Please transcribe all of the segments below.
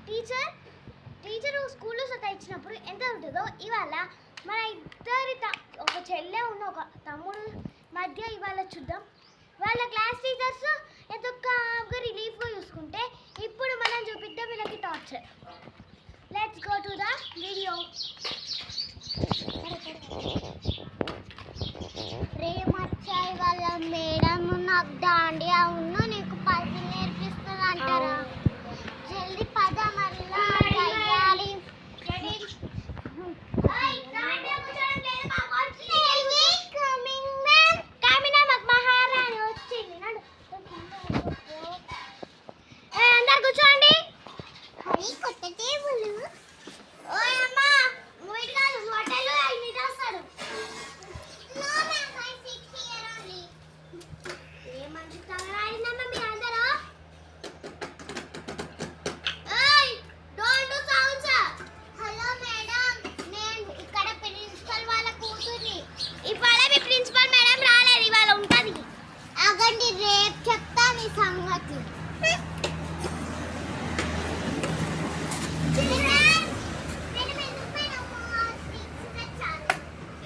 Teacher teacher స్కూల్లో సతాయించినప్పుడు ఎంత ఉంటుందో ఇవాళ మన ఇద్దరి ఒక చెల్లె ఉన్న ఒక తమ్ముడు మధ్య ఇవాళ చూద్దాం. వాళ్ళ క్లాస్ టీచర్స్ ఎంతో కామ్గా రిలీఫ్గా చూసుకుంటే ఇప్పుడు మనం చూపిద్దాం వీళ్ళకి torture. Let's go to the video. ప్రేమచ్చాయి వాళ్ళ మేడం నాకు దాండియా ఉన్ను నీకు పది నేర్పిస్తుంది అంటారా? జల్దీ పద మళ్ళా చేయాలి. అందరు కూర్చోండి. కొత్త టేబుల్ రేపు చెప్తా నీ సంగతి.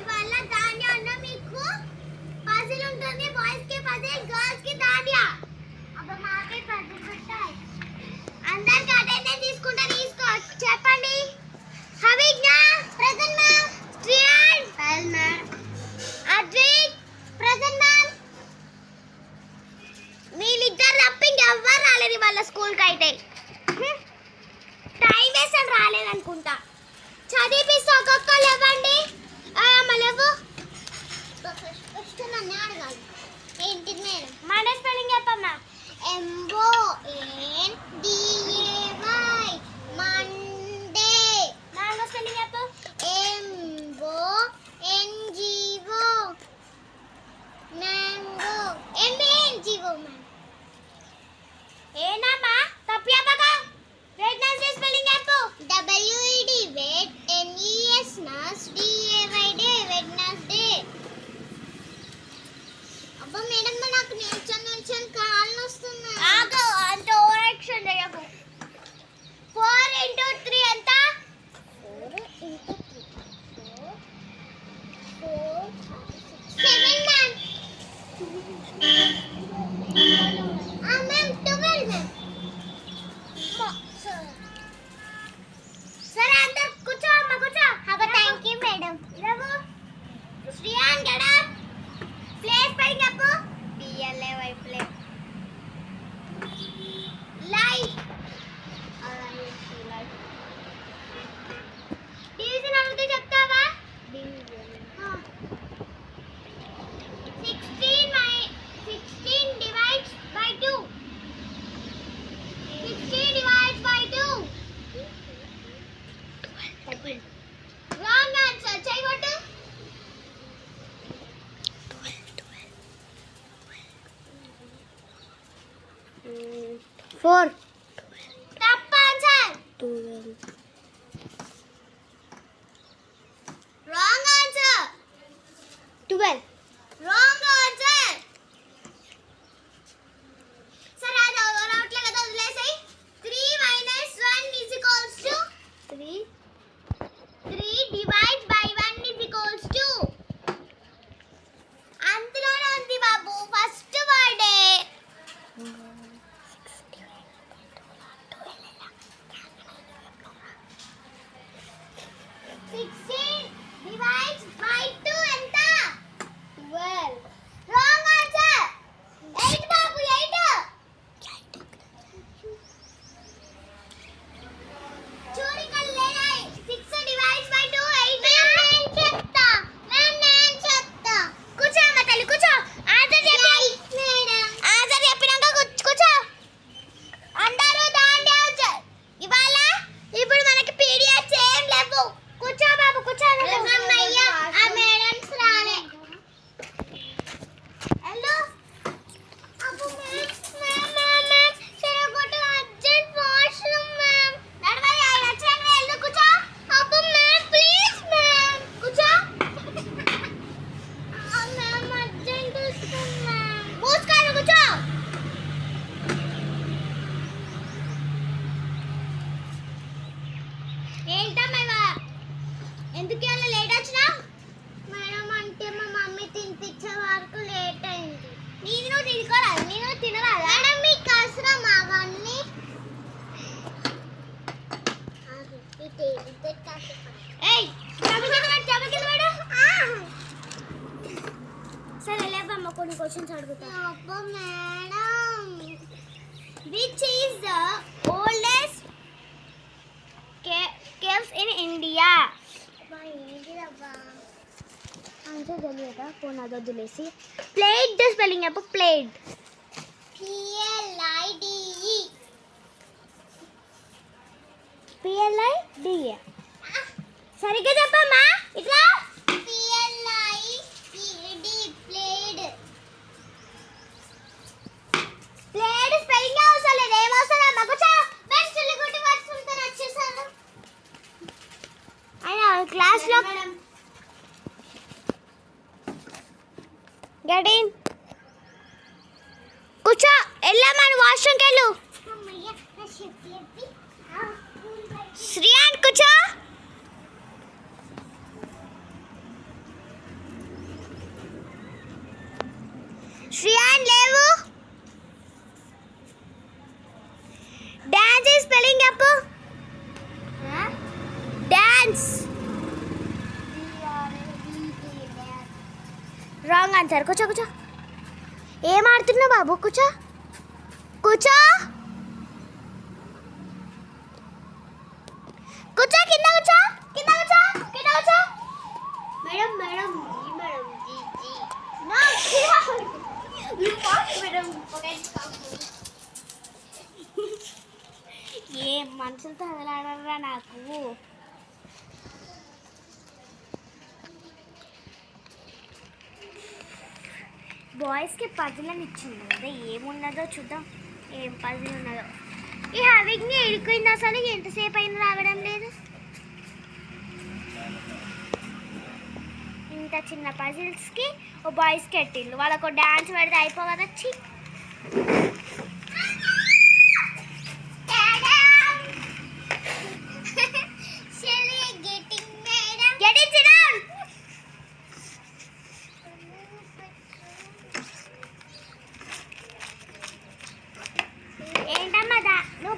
ఇవాళ దాండియా అన్న మీకు పజిల్ ఉంటుంది. బాయ్స్ కి పజిల్, గర్ల్స్ కి దాండియా. అబ్బా మాకే పజిల్ పెట్టాయి. అందరికి అటెండెన్స్ తీసుకో. చెప్పండి. Havigna present ma'am. Shriyan present ma'am. Advik present ma'am. వీళ్ళిద్దరు తప్ప ఇంకెవ్వరు రాలేదు వాళ్ళ స్కూల్కి అయితే. టైం వేస్ట్ అని రాలేదనుకుంటా. చదివిపిస్తే ఒక్కొక్కరు ఇవ్వండి. అమ్మ లేవు. ఫస్ట్ నన్ను అడగాలి. ఏంటిది మేడం? మండే స్పెల్లింగ్ చెప్పమ్మా. MONDAY Monday. మ్యాంగో స్పెల్లింగ్ చెప్పు. MONGO mango. MANGO ma'am. ఏనమ్మా తప్పు చెప్పగా. వెడ్నెస్డే స్పెల్లింగ్ చెప్పు. WED wed NES nes DAYD Wednesday. అబ్బా మేడం నాకు నిల్చొని కాళ్ళు వస్తున్నాయి. ఆగు, అంత ఓవర్ యాక్షన్ చేయకు. 4 into 3 ఎంత? 4 into 3 4 7 మ్యామ్. Ma'am 12 ma'am. సరే అందరు కూర్చో అమ్మ కూర్చో. అబ్బా థ్యాంక్ యూ మేడం. లేవు. Shriyan get up. Play spelling చెప్పు. PLAY play. లైఫ్. డివిజన్ అడిగితే చెప్తావా? 16 divides by 2. 16 divides by 2. Wrong answer. Say what? 4 తప్పు answer. 12 Wrong answer. 12 Wrong answer. సరే అది అవుట్లే కదా వదిలేసాయి. 3 minus 1 is equals to 3 divided by 1 is equals to. అందులోనే ఉంది బాబు ఫస్ట్ వర్డే. 16 divides by 2 ఎంత? which is the oldest caves in India? Answer తెలియదా phone అదొద్దులేసి played spelling చెప్పు. Played. PLIDE PLIDE. సరిగ్గా చెప్పమ్మా. ఇట్లా PLIED ప్లేడ్. ప్లేడ్ స్పెల్లింగ్ అవసరం లేదు. ఏమవసరం అమ్మా. కూర్చో. పెన్సిల్ కొట్టి పట్టుకుంటే వచ్చేసాను. అయినా క్లాస్లో గెట్ ఇన్. కూర్చో. వెళ్ళమ్మా. వాష్రూమ్కి వెళ్ళు. అమ్మయ్య నా చెప్పి శ్రీయాన్ కూర్చో. శ్రీయాన్ లేవు. డాన్స్ స్పెల్లింగ్ చెప్పు. డాన్స్. Wrong answer. కూర్చో కూర్చో. ఏం ఆడుతున్నావు బాబు? కూర్చో కూర్చో కూర్చో. కింద కూర్చో. కింద కూర్చో. కింద కూర్చో. Madam madam madam ji ji madam ఏ మనుషులతో వదలాడరా నాకు. బాయ్స్కి పజిలని ఇచ్చింది కదా, ఏమున్నదో చూద్దాం. ఏం పజిల్ ఉన్నదో. ఈ హవిగ్ని ఎడిపోయింది అసలు. ఎంతసేపు అయినా రావడం లేదు. ఇంత చిన్న పజిల్స్కి ఓ బాయ్స్కి ఎట్టిండు. వాళ్ళకు డాన్స్ పెడితే అయిపోగదా. చి. Get it, sit down. ఏంటమ్మా నువ్వు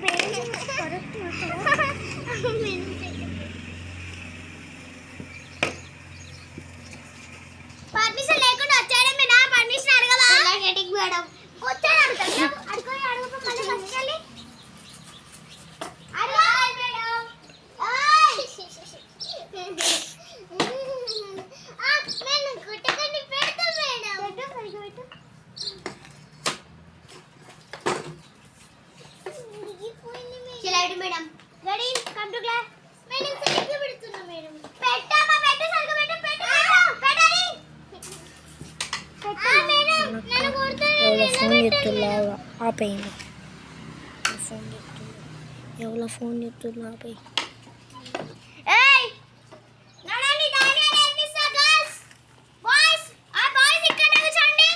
పర్మిషన్ లేకుండా వచ్చాడే మీ నా పర్మిషన్ అడగవా? మేడం వచ్చాడు అడుగుతాడు. అడుగుని అడుగుతా మళ్ళీ ఫస్ట్ వెళ్ళి అడగాలి మేడం. నేను గుట్టకండి పెడతా మేడం. పెట్టు సరిగ్గా పెట్టు. చిలాడి madam. Ready come to class. Madam సరిగ్గా పెడుతున్నా మేడం. పెట్టమ్మా. పెట్టు సరిగ్గా పెట్టు. పెట్టు పెట్టాలి. మేడం నన్ను కొడతాను. ఎవరో ఫోన్ చేస్తున్నారు ఆపేయండి. ఫోన్ చేస్తున్నారు. ఎవరో ఫోన్ చేస్తున్నారు ఆపేయి. ఏయ్ నడవండి. దాని నేర్పిస్తా. గర్ల్స్ బాయ్స్ ఆ బాయ్స్ ఇక్కడ కూర్చోండి.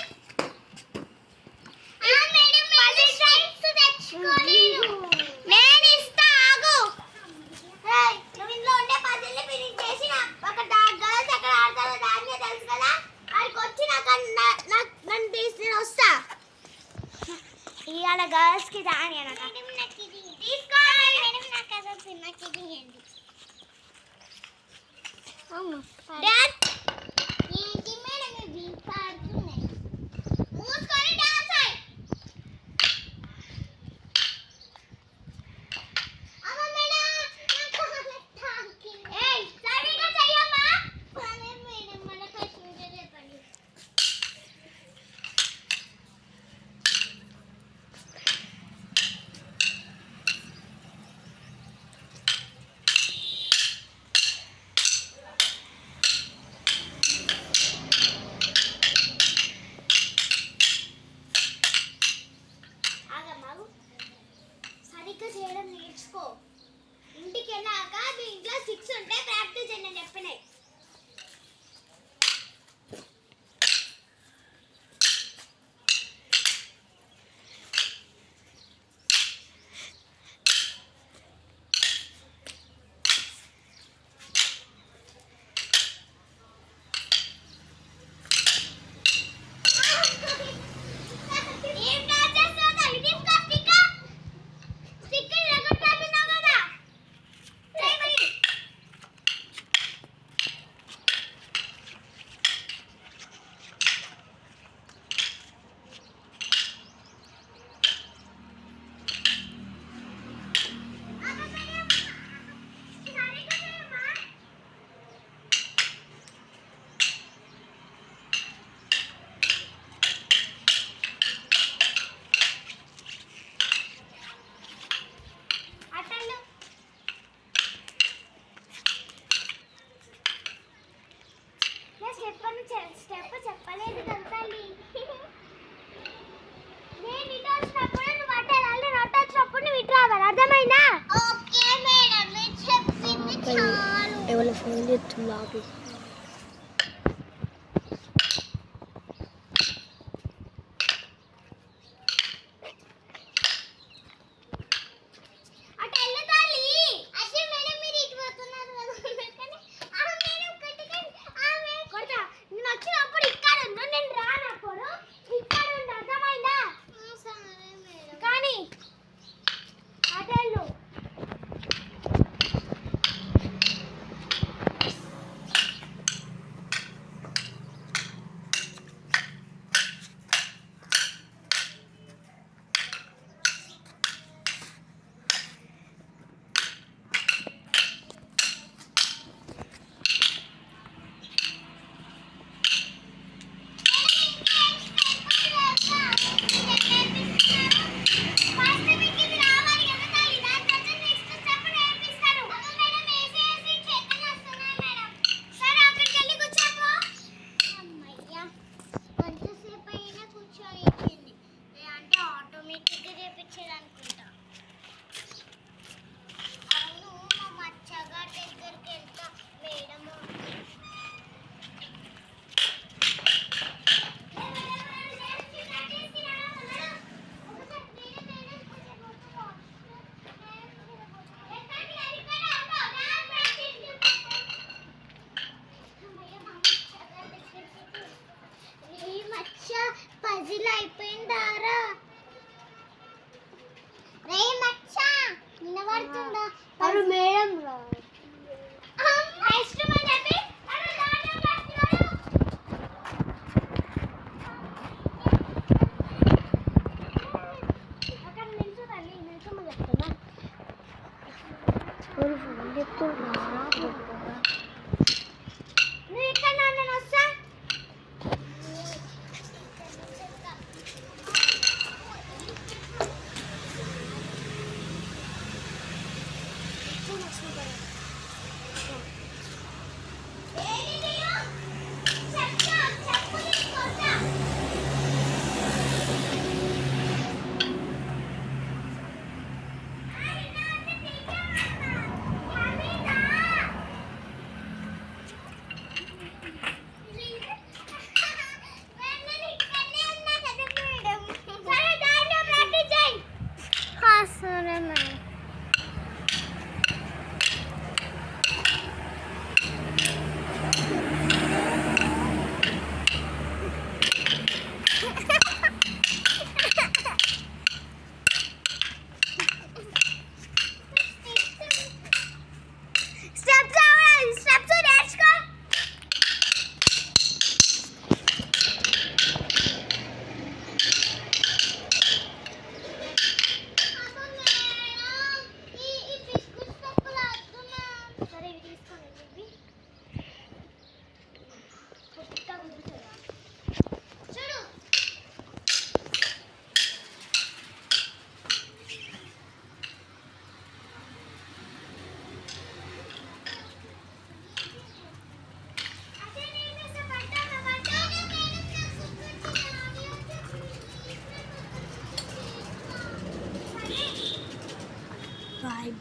మేడం పజిల్స్ తెచ్చుకోలేదు. నేను ఇస్తా. ఆగు. ఏయ్ నువ్వు ఇంట్లో ఉండే పజిల్ని ఫినిష్ చేసి అక్కడ గర్ల్స్ ఎక్కడ ఆడతారో దాన్ని తెలుసు కదా. అక్కడికి వచ్చి నన్ను తీసి నేను వస్తా. ఇవాళ గర్ల్స్కి దాని అనక మేడం నాకు ఇది తీసుకోవాలి. మేడం నాకు అసలు నాకు ఇది ఏంటి? అవును. డాన్స్ ఏంటి మేడం ఇది పాడుతున్నాయి. మూసుకొని డాన్స్ అయ్యి. అమ్మ మేడం నాకు టాంకి. ఏయ్ సరిగ్గా చెయ్యమ్మా. సరే మేడం మన క్వశ్చన్ చెప్పండి. ఆగమ్మాగు. సరిగ్గా చేయడం నేర్చుకో. ఇంటికి వెళ్ళాక మీ ఇంట్లో 6 ఉంటే ప్రాక్టీస్ చేయండి నేను చెప్పినాయి. ఏం డాన్స్ చేస్తున్నావు? తల్లి తీసుకో స్టిక్కర్. స్టిక్కర్ ఎక్కడ పెట్టినావు కదా. చేయి మరి. ఫోన్ చేస్తుంది ఆపి. అటు వెళ్ళు తల్లి. అసలు మేడం మీరు ఇటు పోతున్నారు కదా. అందుకని ఆ మేడం కట్టుకొని ఆమె కొడతా. నేను వచ్చినప్పుడు ఇక్కడ ఉండు, నేను రానప్పుడు ఇక్కడ ఉండు, అర్థమైందా? సరే మేడం. కానీ అటు వెళ్ళు. కొంతసేపు అయినా కూర్చోయింది అంటే ఆటోమేటిక్గా చేపించేది అనుకుంటా. అవును మా మచ్చగా దగ్గరికి వెళ్తా మేడం ఈ మచ్చ పజిల్ అయిపోయిందారా? రే మచ్చ వినబడుతుందా? అరే మేడం రా. నెక్స్ట్ మన చెప్పి అరే దాంట్లో పట్టుకోరు. అక్కడ నిల్చో తల్లి, నిల్చోమని చెప్తున్నా. ఫోన్ చేస్తున్నా. నువ్వు ఇక్కడ నాన్న వస్తా. సరే మేడం. స్టెప్స్ నేర్చుకో. సరే ఇవి తీసుకోండి. ఇవి కొత్తగా కుదురుతుందా? చూడు. బాయ్.